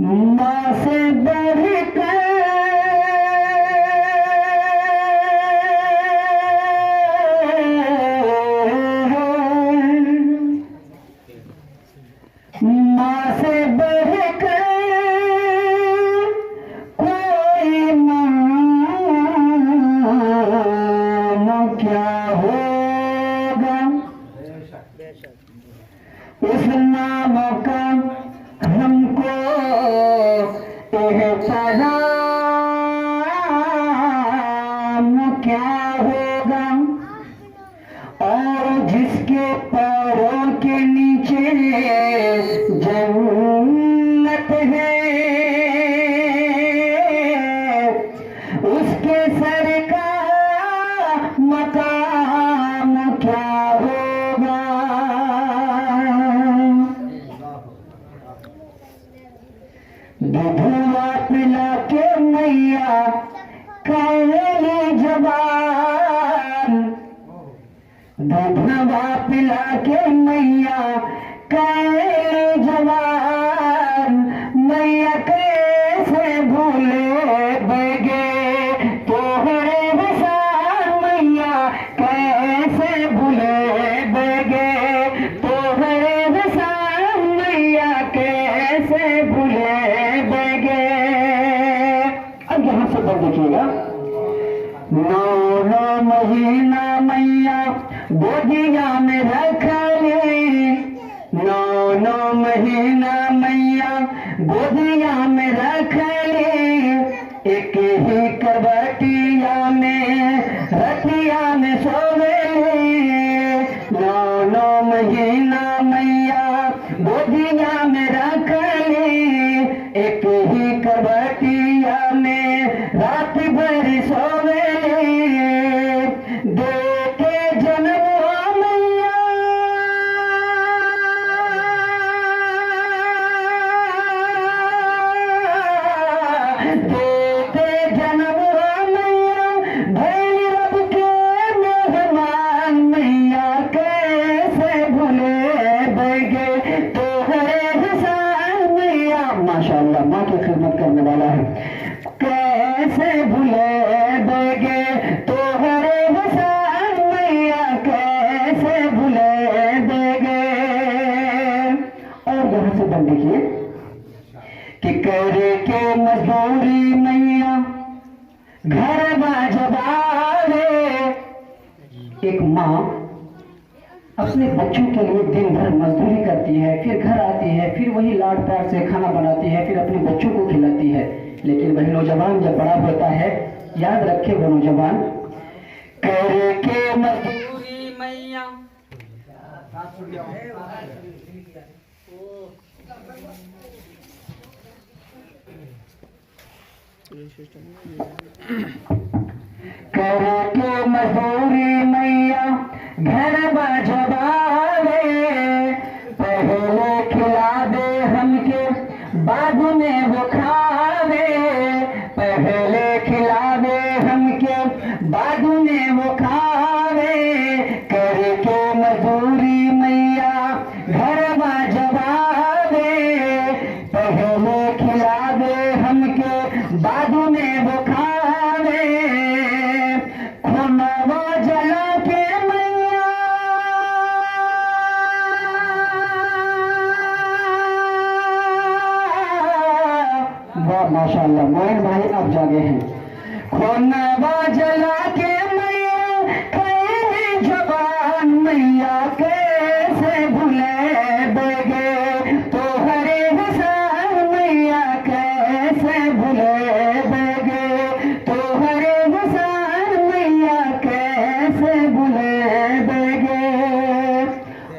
माँ से बढ़कर माँ से बढ़कर कोई नाम क्या होगा। उस नाम का हमको एहतराम क्या होगा। और जिसके पैरों के नीचे जन्नत है, उसके सर का मकाम क्या होगा। दूधवा पिला के मैया काली जबान, दूधवा पिला के मैया काली जबान, मैया कैसे भूले बगे तोहरे विशाल। मैया कैसे भूले बगे तोहरे विशाल। मैया कैसे भूले बगे। अब यहां से बंद देखिएगा। 9 महीना मैया गोदिया में रख ली। 9 महीना मैया गोदिया में रख ली। एक ही कबटिया में रतिया में सोवेली। 9 महीना मैया गोदिया में रख ली। एक ही कबटिया में रात भर सोवेली। दे के जन्म मैया देते जन्म मैया भैली रब के मेहमान। मैया कैसे भूले बगे तोहरे विशाल। मैया माशाअल्लाह माँ की खिदमत करने वाला है। कैसे भूले बगे तोहरे विशाल। मैया कैसे भूले बगे। और यहाँ से बंद देखिए कि करे के मजदूरी मैया घर जब आवे। एक माँ अपने बच्चों के लिए दिन भर मजदूरी करती है, फिर घर आती है, फिर वही लाड प्यार से खाना बनाती है, फिर अपने बच्चों को खिलाती है। लेकिन वही नौजवान जब बड़ा होता है, याद रखे वो नौजवान करे के मजदूरी मैया करे के मजदूरी मैया घर जब आवे। पहले खिला दे हमके बाद में वो खावे। पहले खिला दे हमके बाद में वो खावे। करे के मजदूरी मैया घर जब आवे। पहले खिला दे हमके बाद में वो खावे। खुनवा जला के मैया वाह माशाअल्लाह मोइन भाई अब जागे हैं। खुनवा जला के मैया कैली जबान। मैया कैसे भूले बगे तोहरे विशाल। मैया कैसे भूले बगे तोहरे विशाल। मैया कैसे भूले बगे।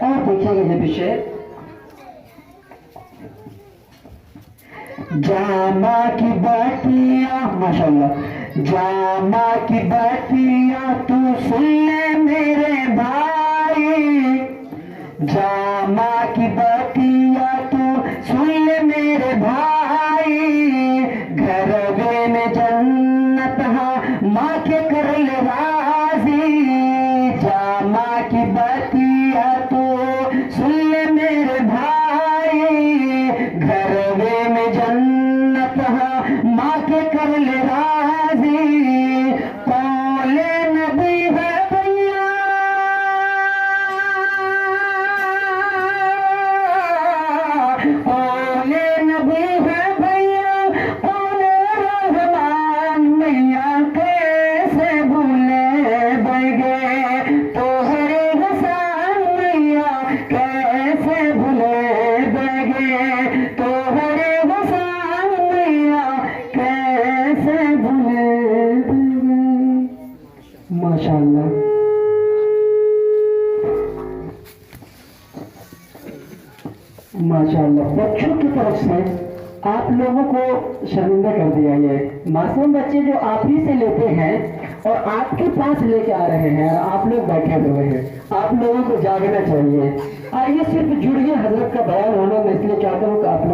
और देखिएगा ये विषय जामा की बातियां माशाअल्लाह। जामा की बातियां तू सुन ले मेरे भाई। जामा की बातियां तू सुन ले मेरे भाई। घरवे में जन्नत हाँ माँ के कर ले राजी। जामा की बातियां तू सुन ले मेरे भाई। घरवे में जन्नत माँ के कर ले राजी, कौले नबी है भैया, कौले नबी है भैया, कौले रहमान मैया कैसे भूले बैगे तोहरे हसान मैया कैसे भूले बैगे तोहरे हसान मैया कैसे भूले बैगे। माशाअल्लाह। माशाअल्लाह, बच्चों की तरफ से आप लोगों को शर्मिंदा कर दिया ये मासूम बच्चे जो आप ही से लेते हैं और आपके पास लेके आ रहे हैं और आप लोग बैठे हुए हैं। आप लोगों को जागना चाहिए। आइए सिर्फ जुड़िए, हजरत का बयान होना मैं इसलिए चाहता हूँ कि आप